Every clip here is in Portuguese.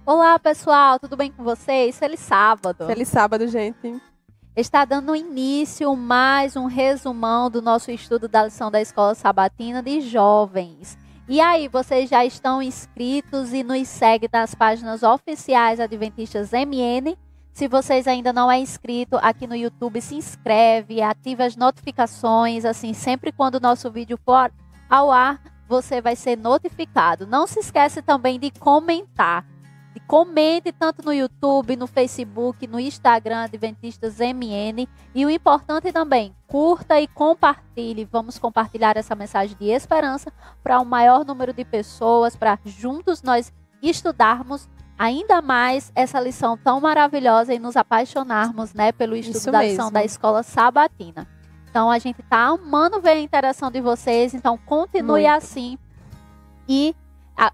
Olá, pessoal, tudo bem com vocês? Feliz sábado. Feliz sábado, gente. Está dando início mais um resumão do nosso estudo da lição da Escola Sabatina de Jovens. E aí, vocês já estão inscritos e nos seguem nas páginas oficiais Adventistas MN? Se vocês ainda não é inscrito aqui no YouTube, se inscreve, ativa as notificações, assim, sempre quando o nosso vídeo for ao ar, você vai ser notificado. Não se esquece também de comentar. Comente tanto no YouTube, no Facebook, no Instagram, Adventistas MN. E o importante também, curta e compartilhe. Vamos compartilhar essa mensagem de esperança para um maior número de pessoas, para juntos nós estudarmos ainda mais essa lição tão maravilhosa e nos apaixonarmos, né, pelo estudo Isso da mesmo. lição da Escola Sabatina. Então, a gente tá amando ver a interação de vocês. Então, continue Muito. assim e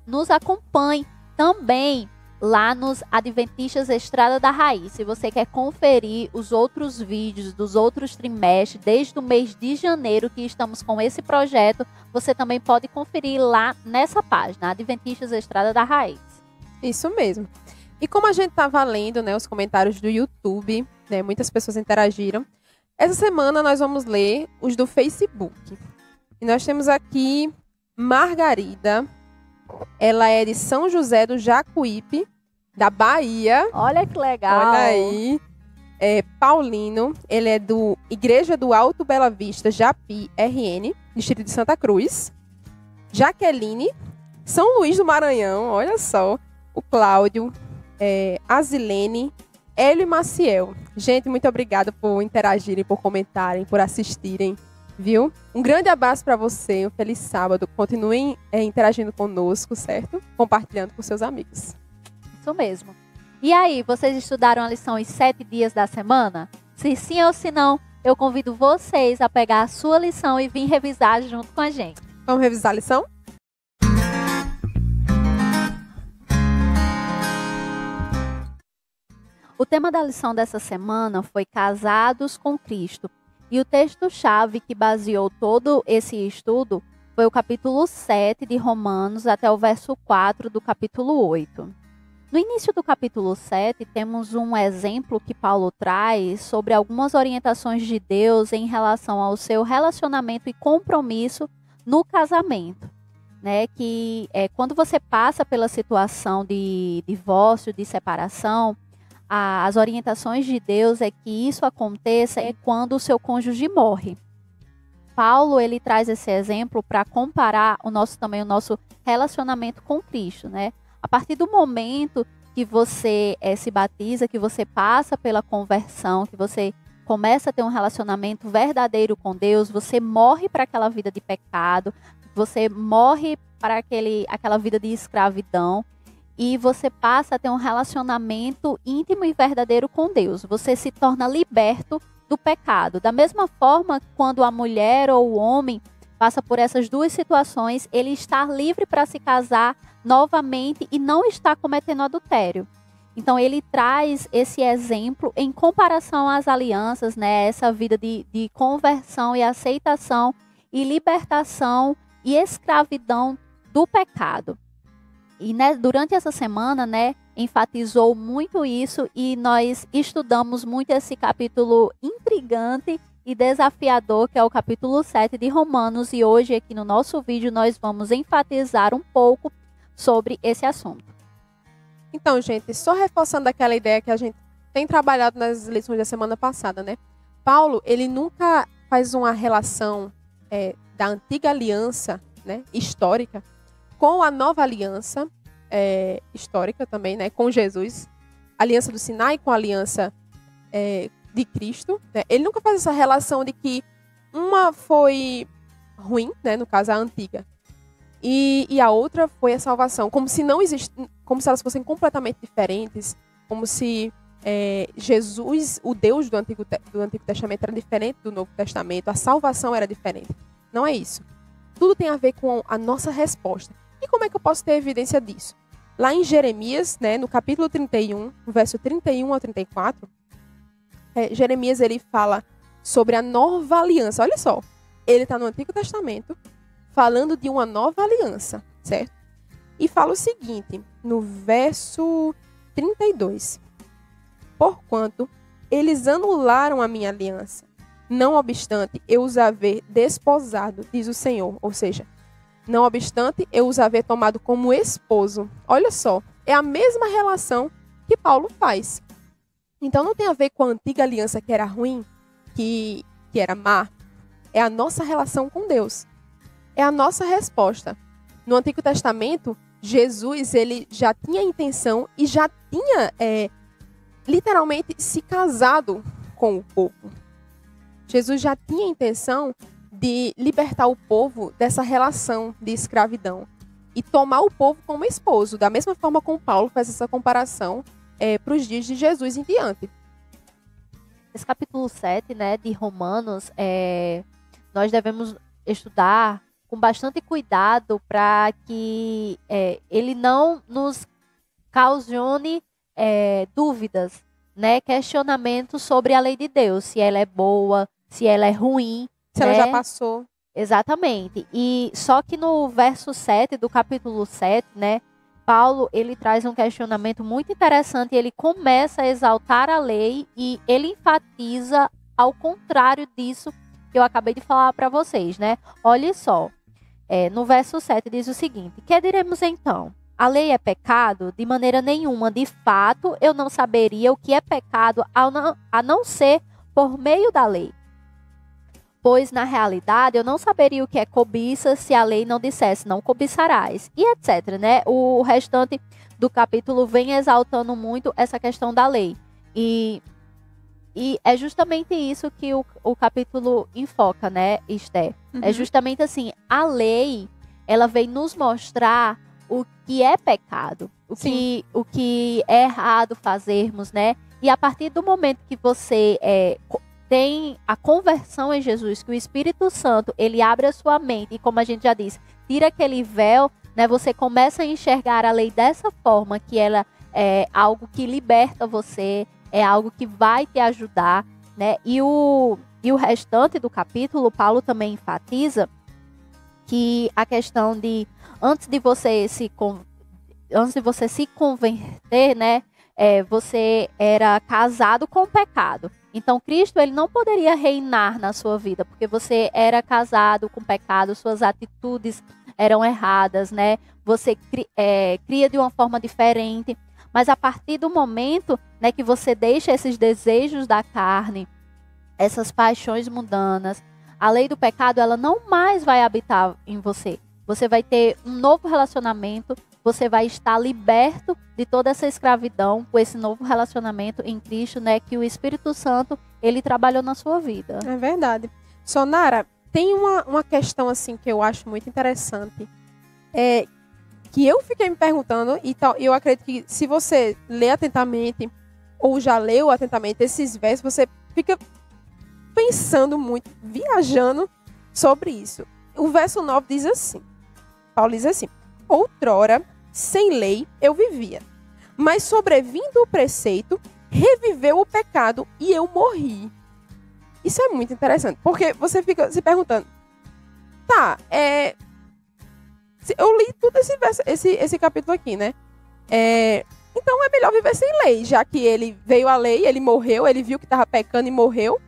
nos acompanhe também lá nos Adventistas Estrada da Raiz. Se você quer conferir os outros vídeos dos outros trimestres, desde o mês de janeiro que estamos com esse projeto, você também pode conferir lá nessa página, Adventistas Estrada da Raiz. Isso mesmo. E como a gente estava lendo, né, os comentários do YouTube, né, muitas pessoas interagiram. Essa semana nós vamos ler os do Facebook. E nós temos aqui Margarida. Ela é de São José do Jacuípe, da Bahia. Olha que legal. Olha aí. Paulino, ele é do Igreja do Alto Bela Vista, Japi, RN, Distrito de Santa Cruz. Jaqueline, São Luís do Maranhão, olha só. O Cláudio, Azilene, Hélio e Maciel. Gente, muito obrigada por interagirem, por comentarem, por assistirem, viu? Um grande abraço para você, um feliz sábado. Continuem interagindo conosco, certo? Compartilhando com seus amigos. Isso mesmo. E aí, vocês estudaram a lição os 7 dias da semana? Se sim ou se não, eu convido vocês a pegar a sua lição e vir revisar junto com a gente. Vamos revisar a lição? O tema da lição dessa semana foi Casados com Cristo. E o texto-chave que baseou todo esse estudo foi o capítulo 7 de Romanos até o verso 4 do capítulo 8. No início do capítulo 7, temos um exemplo que Paulo traz sobre algumas orientações de Deus em relação ao seu relacionamento e compromisso no casamento. Né? Que quando você passa pela situação de divórcio, de separação, as orientações de Deus é que isso aconteça quando o seu cônjuge morre. Paulo ele traz esse exemplo para comparar o nosso relacionamento com Cristo, né? A partir do momento que você se batiza, que você passa pela conversão, que você começa a ter um relacionamento verdadeiro com Deus, você morre para aquela vida de pecado, você morre para aquela vida de escravidão. E você passa a ter um relacionamento íntimo e verdadeiro com Deus. Você se torna liberto do pecado. Da mesma forma, quando a mulher ou o homem passa por essas duas situações, ele está livre para se casar novamente e não está cometendo adultério. Então, ele traz esse exemplo em comparação às alianças, né? Essa vida de conversão e aceitação e libertação e escravidão do pecado. E durante essa semana, né, enfatizou muito isso e nós estudamos muito esse capítulo intrigante e desafiador, que é o capítulo 7 de Romanos. E hoje, aqui no nosso vídeo, nós vamos enfatizar um pouco sobre esse assunto. Então, gente, só reforçando aquela ideia que a gente tem trabalhado nas lições da semana passada, né? Paulo, ele nunca faz uma relação da antiga aliança, né, histórica, com a nova aliança histórica também, né, com Jesus, aliança do Sinai com a aliança de Cristo, né? Ele nunca faz essa relação de que uma foi ruim, né, no caso a antiga, e a outra foi a salvação, como se não existe, como se elas fossem completamente diferentes, como se Jesus, o Deus do Antigo Testamento, era diferente do Novo Testamento, a salvação era diferente. Não é isso. Tudo tem a ver com a nossa resposta. E como é que eu posso ter evidência disso? Lá em Jeremias, né, no capítulo 31, no verso 31 ao 34, Jeremias ele fala sobre a nova aliança. Olha só, ele está no Antigo Testamento falando de uma nova aliança, certo? E fala o seguinte, no verso 32. Porquanto eles anularam a minha aliança, não obstante eu os haver desposado, diz o Senhor. Ou seja, não obstante eu os haver tomado como esposo. Olha só, é a mesma relação que Paulo faz. Então não tem a ver com a antiga aliança que era ruim, que era má. É a nossa relação com Deus. É a nossa resposta. No Antigo Testamento, Jesus ele já tinha a intenção e já tinha literalmente se casado com o povo. Jesus já tinha a intenção de libertar o povo dessa relação de escravidão e tomar o povo como esposo. Da mesma forma como Paulo faz essa comparação para os dias de Jesus em diante. Esse capítulo 7, né, de Romanos, nós devemos estudar com bastante cuidado para que ele não nos causione dúvidas, né, questionamentos sobre a lei de Deus, se ela é boa, se ela é ruim. Se ela já passou. Exatamente. E só que no verso 7 do capítulo 7, né, Paulo, ele traz um questionamento muito interessante, ele começa a exaltar a lei e ele enfatiza ao contrário disso que eu acabei de falar para vocês, né? Olha só, no verso 7 diz o seguinte: que diremos então? A lei é pecado? De maneira nenhuma. De fato, eu não saberia o que é pecado a não ser por meio da lei. Pois, na realidade, eu não saberia o que é cobiça se a lei não dissesse não cobiçarás, e etc, né? O restante do capítulo vem exaltando muito essa questão da lei. E é justamente isso que o capítulo enfoca, né, Esther? Uhum. É justamente assim, a lei, ela vem nos mostrar o que é pecado, o que é errado fazermos, né? E a partir do momento que você tem a conversão em Jesus, que o Espírito Santo, ele abre a sua mente, e como a gente já disse, tira aquele véu, né, você começa a enxergar a lei dessa forma, que ela é algo que liberta você, é algo que vai te ajudar, né? E o restante do capítulo, Paulo também enfatiza que a questão de, antes de você se converter, né, você era casado com o pecado. Então, Cristo, ele não poderia reinar na sua vida, porque você era casado com pecado, suas atitudes eram erradas, né? Você cria de uma forma diferente. Mas a partir do momento, né, que você deixa esses desejos da carne, essas paixões mundanas, a lei do pecado, ela não mais vai habitar em você. Você vai ter um novo relacionamento, você vai estar liberto de toda essa escravidão com esse novo relacionamento em Cristo, né, que o Espírito Santo, ele trabalhou na sua vida. É verdade. Sonara, tem uma questão assim que eu acho muito interessante, que eu fiquei me perguntando, e eu acredito que se você lê atentamente, ou já leu atentamente esses versos, você fica pensando muito, viajando sobre isso. O verso 9 diz assim, Paulo diz assim: outrora, sem lei, eu vivia, mas sobrevindo o preceito, reviveu o pecado e eu morri. Isso é muito interessante, porque você fica se perguntando, eu li tudo esse capítulo aqui, né? Então é melhor viver sem lei, já que ele veio a lei, ele morreu, ele viu que estava pecando e morreu.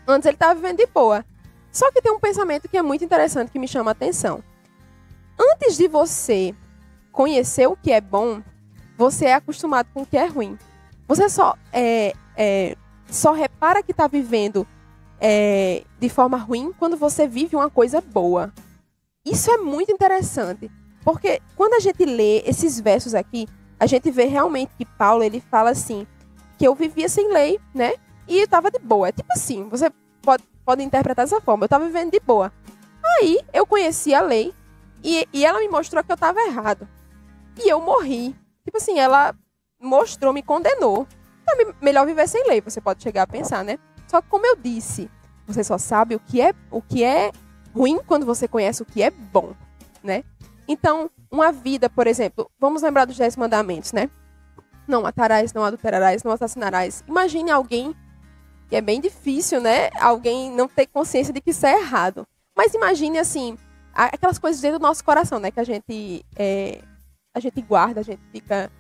Antes ele estava vivendo de boa. Só que tem um pensamento que é muito interessante, que me chama a atenção. Antes de você conhecer o que é bom, você é acostumado com o que é ruim. Você só repara que está vivendo de forma ruim quando você vive uma coisa boa. Isso é muito interessante, porque quando a gente lê esses versos aqui, a gente vê realmente que Paulo, ele fala assim, que eu vivia sem lei, né? E eu estava de boa. É tipo assim, você pode interpretar dessa forma, eu estava vivendo de boa. Aí eu conheci a lei e ela me mostrou que eu estava errado. E eu morri. Tipo assim, ela mostrou, me condenou. Então é melhor viver sem lei, você pode chegar a pensar, né? Só que como eu disse, você só sabe o que é ruim quando você conhece o que é bom, né? Então, uma vida, por exemplo, vamos lembrar dos 10 mandamentos, né? Não matarás, não adulterarás, não assassinarás. Imagine alguém, que é bem difícil, né? Alguém não ter consciência de que isso é errado. Mas imagine, assim, aquelas coisas dentro do nosso coração, né? Que a gente a gente guarda, a gente fica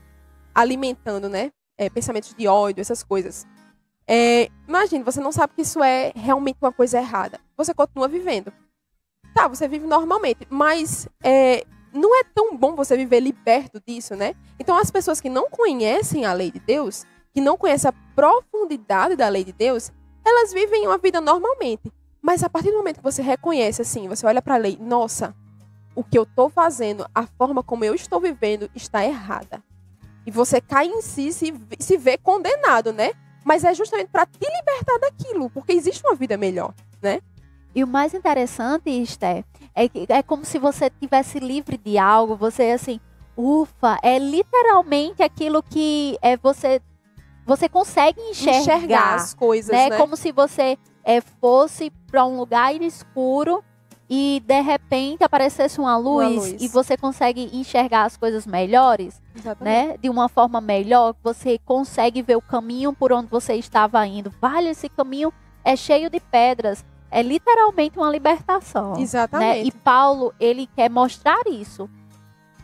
alimentando, né? Pensamentos de ódio, essas coisas. Imagine, você não sabe que isso é realmente uma coisa errada. Você continua vivendo. Tá, você vive normalmente, mas não é tão bom você viver liberto disso, né? Então, as pessoas que não conhecem a lei de Deus, que não conhecem a profundidade da lei de Deus, elas vivem uma vida normalmente. Mas a partir do momento que você reconhece, assim, você olha para a lei, nossa, o que eu estou fazendo, a forma como eu estou vivendo está errada. E você cai em si, se vê condenado, né? Mas é justamente para te libertar daquilo, porque existe uma vida melhor, né? E o mais interessante, Esther, é que é como se você estivesse livre de algo, você assim, ufa, é literalmente aquilo que você consegue enxergar as coisas, né? né? Como se você fosse para um lugar escuro e de repente aparecesse uma luz e você consegue enxergar as coisas melhores, né? De uma forma melhor, você consegue ver o caminho por onde você estava indo. Vale, esse caminho é cheio de pedras. É literalmente uma libertação. Exatamente. Né? E Paulo, ele quer mostrar isso.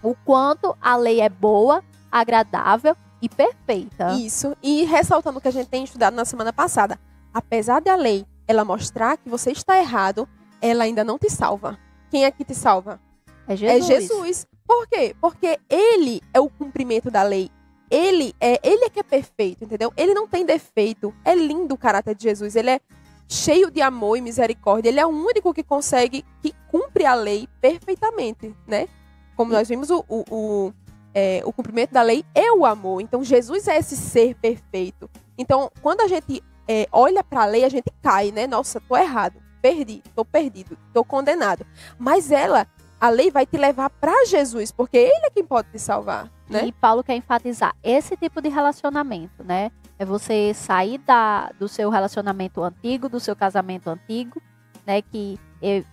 O quanto a lei é boa, agradável e perfeita. Isso. E ressaltando o que a gente tem estudado na semana passada. Apesar da lei, ela mostrar que você está errado, ela ainda não te salva. Quem é que te salva? É Jesus. É Jesus. Por quê? Porque ele é o cumprimento da lei. Ele é que é perfeito, entendeu? Ele não tem defeito. É lindo o caráter de Jesus. Ele é cheio de amor e misericórdia. Ele é o único que cumpre a lei perfeitamente, né? Como nós vimos, o cumprimento da lei é o amor. Então, Jesus é esse ser perfeito. Então, quando a gente olha para a lei, a gente cai, né? Nossa, tô errado, tô perdido, tô condenado. Mas a lei vai te levar para Jesus, porque ele é quem pode te salvar, né? E Paulo quer enfatizar esse tipo de relacionamento, né? É você sair do seu relacionamento antigo, do seu casamento antigo, né?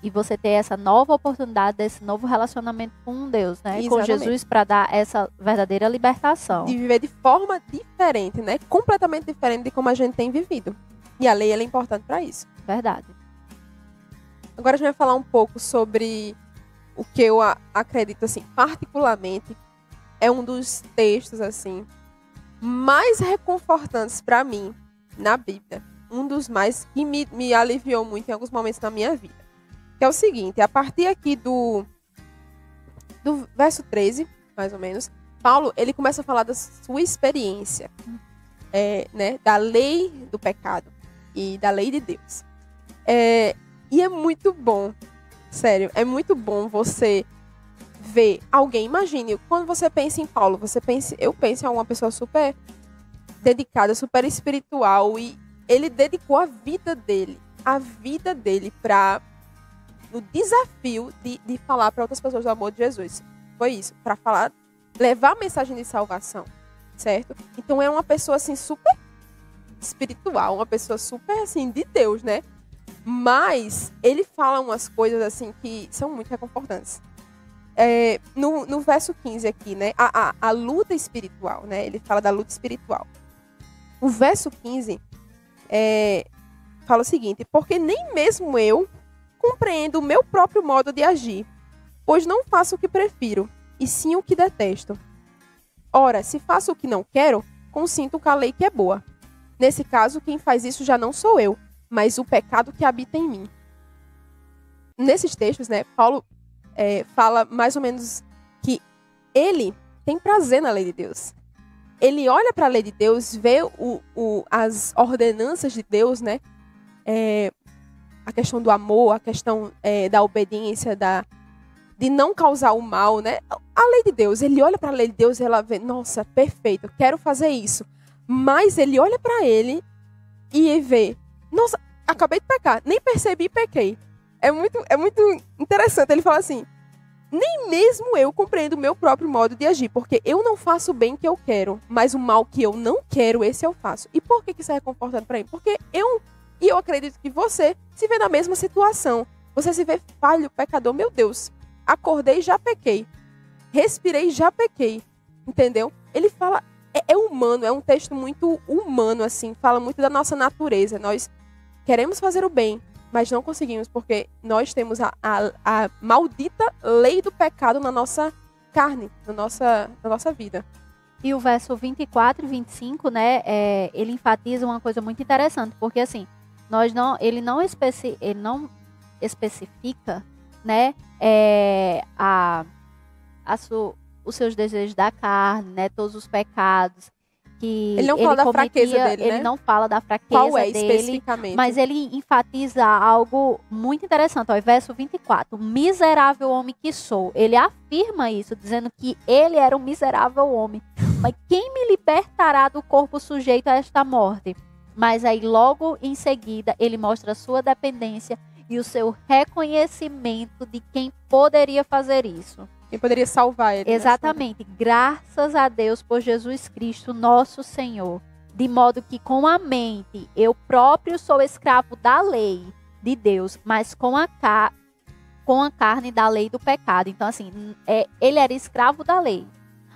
E você ter essa nova oportunidade desse novo relacionamento com Deus, né? Exatamente. Com Jesus, para dar essa verdadeira libertação. De viver de forma diferente, né? Completamente diferente de como a gente tem vivido. E a lei, ela é importante para isso. Verdade. Agora a gente vai falar um pouco sobre o que eu acredito, assim, particularmente, é um dos textos, assim, mais reconfortantes para mim na Bíblia. Um dos mais que me aliviou muito em alguns momentos da minha vida. Que é o seguinte, a partir aqui do verso 13, mais ou menos, Paulo, ele começa a falar da sua experiência, né, da lei do pecado e da lei de Deus. E é muito bom, sério, é muito bom você ver alguém. Imagine, quando você pensa em Paulo, eu penso em uma pessoa super dedicada, super espiritual, e ele dedicou a vida dele para no desafio de falar para outras pessoas do amor de Jesus. Foi isso, para levar a mensagem de salvação, certo? Então é uma pessoa assim super espiritual, uma pessoa super assim de Deus, né? Mas ele fala umas coisas assim que são muito reconfortantes. No verso 15 aqui, né? A luta espiritual, né? Ele fala da luta espiritual. O verso 15 fala o seguinte: porque nem mesmo eu compreendo o meu próprio modo de agir, pois não faço o que prefiro, e sim o que detesto. Ora, se faço o que não quero, consinto com a lei que é boa. Nesse caso, quem faz isso já não sou eu, mas o pecado que habita em mim. Nesses textos, né, Paulo fala mais ou menos que ele tem prazer na lei de Deus. Ele olha para a lei de Deus, vê as ordenanças de Deus, né? A questão do amor, a questão da obediência, de não causar o mal, né? A lei de Deus, ele olha para a lei de Deus e ela vê, nossa, perfeito, quero fazer isso. Mas ele olha para ele e vê, nossa, acabei de pecar, nem percebi e pequei. É muito interessante. Ele fala assim: nem mesmo eu compreendo o meu próprio modo de agir, porque eu não faço o bem que eu quero, mas o mal que eu não quero, esse eu faço. E por que isso é reconfortante para mim? Porque eu acredito que você se vê na mesma situação. Você se vê falho, pecador. Meu Deus, acordei, já pequei. Respirei, já pequei. Entendeu? Ele fala, é humano, é um texto muito humano, assim. Fala muito da nossa natureza. Nós queremos fazer o bem, mas não conseguimos, porque nós temos a maldita lei do pecado na nossa carne na nossa vida. E o verso 24 e 25, né, ele enfatiza uma coisa muito interessante, porque assim, ele não especifica, né, os seus desejos da carne, né, todos os pecados que ele não fala da fraqueza dele, ele né? não fala da fraqueza Qual é dele, especificamente? mas ele enfatiza algo muito interessante, ó, verso 24, miserável homem que sou, ele afirma isso, dizendo que ele era um miserável homem, mas quem me libertará do corpo sujeito a esta morte? Mas aí logo em seguida ele mostra a sua dependência e o seu reconhecimento de quem poderia fazer isso. Quem poderia salvar ele. Exatamente. Graças a Deus por Jesus Cristo, nosso Senhor. De modo que com a mente eu próprio sou escravo da lei de Deus, mas com a carne da lei do pecado. Então assim, ele era escravo da lei.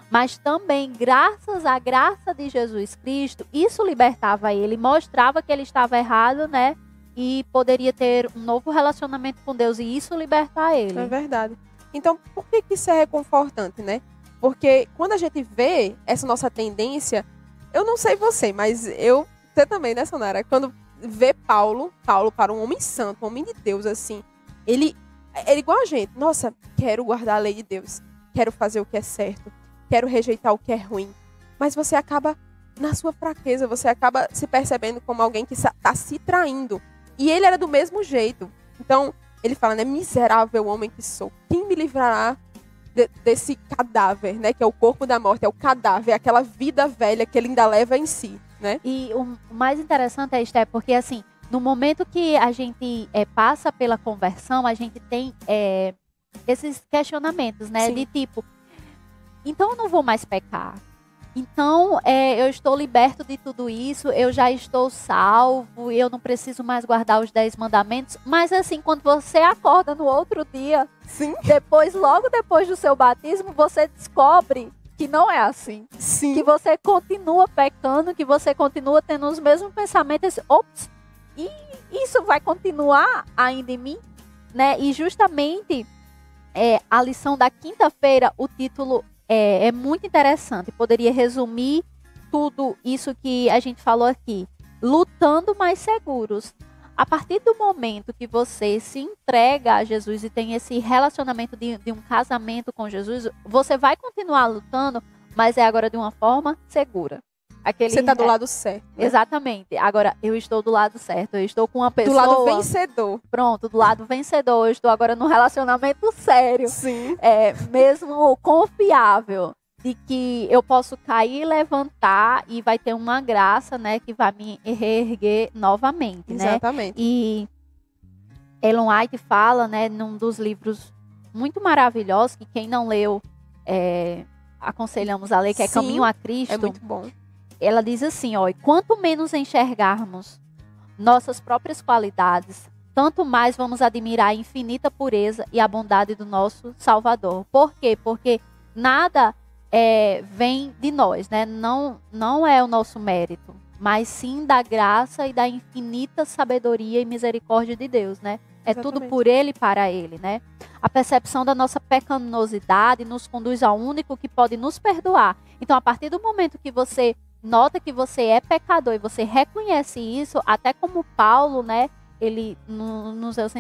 Mas também, graças à graça de Jesus Cristo, isso libertava ele, mostrava que ele estava errado, né? E poderia ter um novo relacionamento com Deus e isso libertar ele. É verdade. Então, por que isso é reconfortante, né? Porque quando a gente vê essa nossa tendência, eu não sei você, mas você também, né, Sonara? Quando vê Paulo para um homem santo, um homem de Deus, assim, ele é igual a gente. Nossa, quero guardar a lei de Deus, quero fazer o que é certo, quero rejeitar o que é ruim. Mas você acaba, na sua fraqueza, você acaba se percebendo como alguém que está se traindo. E ele era do mesmo jeito. Então, ele fala, né, miserável homem que sou, quem me livrará desse cadáver, né, que é o corpo da morte, é o cadáver, é aquela vida velha que ele ainda leva em si, né? E o mais interessante é porque assim, no momento que a gente passa pela conversão, a gente tem esses questionamentos, né, Sim. de tipo, então eu não vou mais pecar. Então, eu estou liberto de tudo isso, eu já estou salvo, eu não preciso mais guardar os 10 mandamentos. Mas assim, quando você acorda no outro dia, Sim. logo depois do seu batismo, você descobre que não é assim. Sim. Que você continua pecando, que você continua tendo os mesmos pensamentos. Ops, e isso vai continuar ainda em mim? Né? E justamente, a lição da quinta-feira, o título é muito interessante. Poderia resumir tudo isso que a gente falou aqui. Lutando mais seguros. A partir do momento que você se entrega a Jesus e tem esse relacionamento de um casamento com Jesus, você vai continuar lutando, mas é agora de uma forma segura. Você está do lado certo. Né? Exatamente. Agora, eu estou do lado certo. Eu estou com uma pessoa... Do lado vencedor. Pronto, do lado vencedor. Eu estou agora num relacionamento sério. Sim. Mesmo confiável. De que eu posso cair e levantar e vai ter uma graça, né? Que vai me reerguer novamente, né? Exatamente. E Ellen White fala, né? Num dos livros muito maravilhosos, que quem não leu, aconselhamos a ler, que é Sim, Caminho a Cristo. É muito bom. Ela diz assim, ó, quanto menos enxergarmos nossas próprias qualidades, tanto mais vamos admirar a infinita pureza e a bondade do nosso Salvador. Por quê? Porque nada vem de nós, né? Não é o nosso mérito, mas sim da graça e da infinita sabedoria e misericórdia de Deus, né? É Exatamente. tudo por Ele e para Ele, né? A percepção da nossa pecaminosidade nos conduz ao único que pode nos perdoar. Então, a partir do momento que você nota que você é pecador e você reconhece isso, até como Paulo, né? Ele, nos seus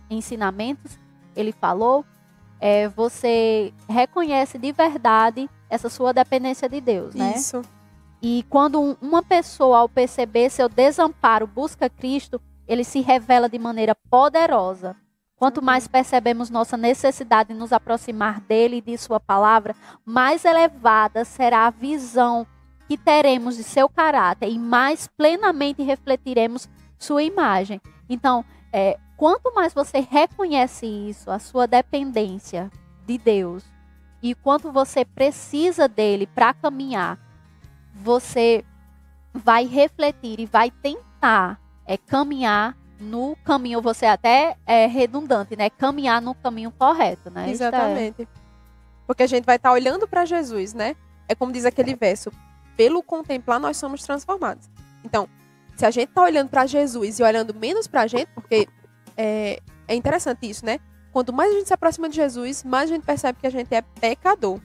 ensinamentos, ele falou, você reconhece de verdade essa sua dependência de Deus, né? Isso. E quando uma pessoa, ao perceber seu desamparo, busca Cristo, ele se revela de maneira poderosa. Quanto mais percebemos nossa necessidade de nos aproximar dele e de sua palavra, mais elevada será a visão que teremos de seu caráter e mais plenamente refletiremos sua imagem. Então, quanto mais você reconhece isso, a sua dependência de Deus, e quanto você precisa dele para caminhar, você vai refletir e vai tentar caminhar no caminho, você até é redundante, né? Caminhar no caminho correto, né? Exatamente. Porque a gente vai estar olhando para Jesus, né? É como diz aquele verso, pelo contemplar nós somos transformados. Então, se a gente está olhando para Jesus e olhando menos para a gente, porque é interessante isso, né? Quanto mais a gente se aproxima de Jesus, mais a gente percebe que a gente é pecador.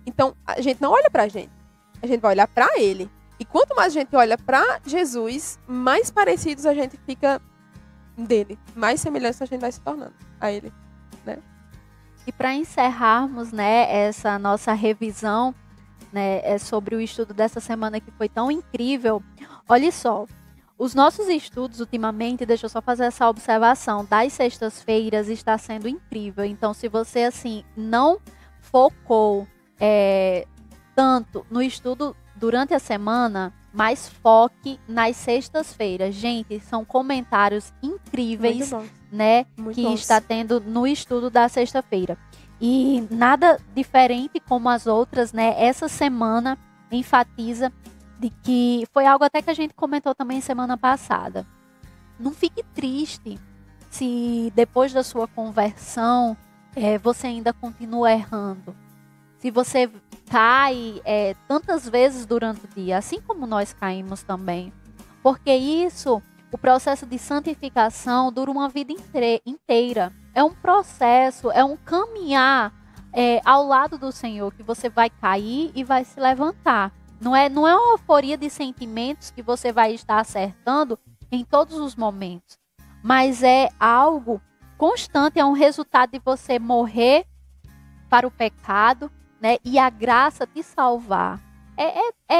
Então, a gente não olha pra gente. A gente vai olhar pra ele. E quanto mais a gente olha pra Jesus, mais parecidos a gente fica dele. Mais semelhança a gente vai se tornando a ele, né? E para encerrarmos, né, essa nossa revisão, né, sobre o estudo dessa semana que foi tão incrível, olha só, os nossos estudos ultimamente, deixa eu só fazer essa observação, das sextas-feiras está sendo incrível. Então, se você, assim, não focou tanto no estudo durante a semana, mas foque nas sextas-feiras. Gente, são comentários incríveis, né, Muito que bons. está tendo no estudo da sexta-feira. E nada diferente como as outras, né? Essa semana enfatiza de que foi algo até que a gente comentou também semana passada. Não fique triste se depois da sua conversão você ainda continua errando. Se você cai tantas vezes durante o dia, assim como nós caímos também. Porque isso, o processo de santificação dura uma vida inteira. É um processo, é um caminhar ao lado do Senhor, que você vai cair e vai se levantar. Não é uma euforia de sentimentos que você vai estar acertando em todos os momentos. Mas é algo constante, é um resultado de você morrer para o pecado, né, e a graça te salvar.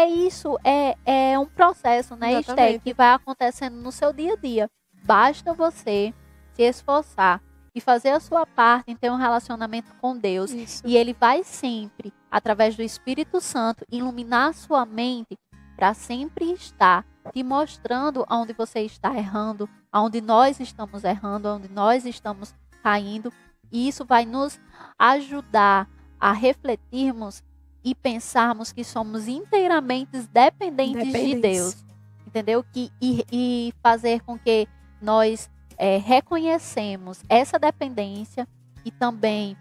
Isso, é um processo, né, Esther, que vai acontecendo no seu dia a dia. Basta você se esforçar e fazer a sua parte em ter um relacionamento com Deus. Isso. E Ele vai sempre, através do Espírito Santo, iluminar a sua mente para sempre estar te mostrando aonde você está errando, aonde nós estamos errando, aonde nós estamos caindo. E isso vai nos ajudar a refletirmos e pensarmos que somos inteiramente dependentes de Deus, entendeu? E fazer com que nós reconhecemos essa dependência e também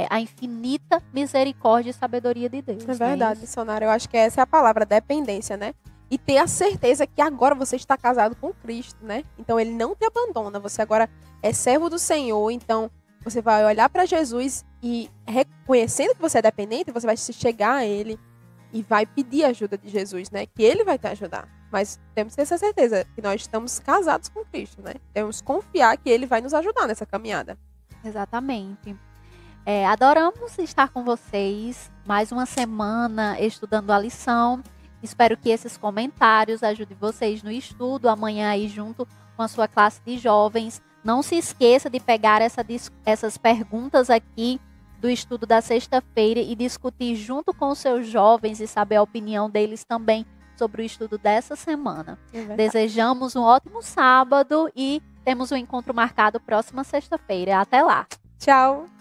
a infinita misericórdia e sabedoria de Deus. É verdade, missionário. Eu acho que essa é a palavra, dependência, né? E ter a certeza que agora você está casado com Cristo, né? Então ele não te abandona. Você agora é servo do Senhor, então você vai olhar para Jesus e reconhecendo que você é dependente, você vai se chegar a Ele e vai pedir a ajuda de Jesus, né? Que Ele vai te ajudar. Mas temos que ter essa certeza que nós estamos casados com Cristo, né? Temos que confiar que Ele vai nos ajudar nessa caminhada. Exatamente. Adoramos estar com vocês mais uma semana estudando a lição. Espero que esses comentários ajudem vocês no estudo amanhã aí junto com a sua classe de jovens. Não se esqueça de pegar essas perguntas aqui do estudo da sexta-feira e discutir junto com os seus jovens e saber a opinião deles também sobre o estudo dessa semana. Desejamos um ótimo sábado e temos um encontro marcado próxima sexta-feira. Até lá. Tchau!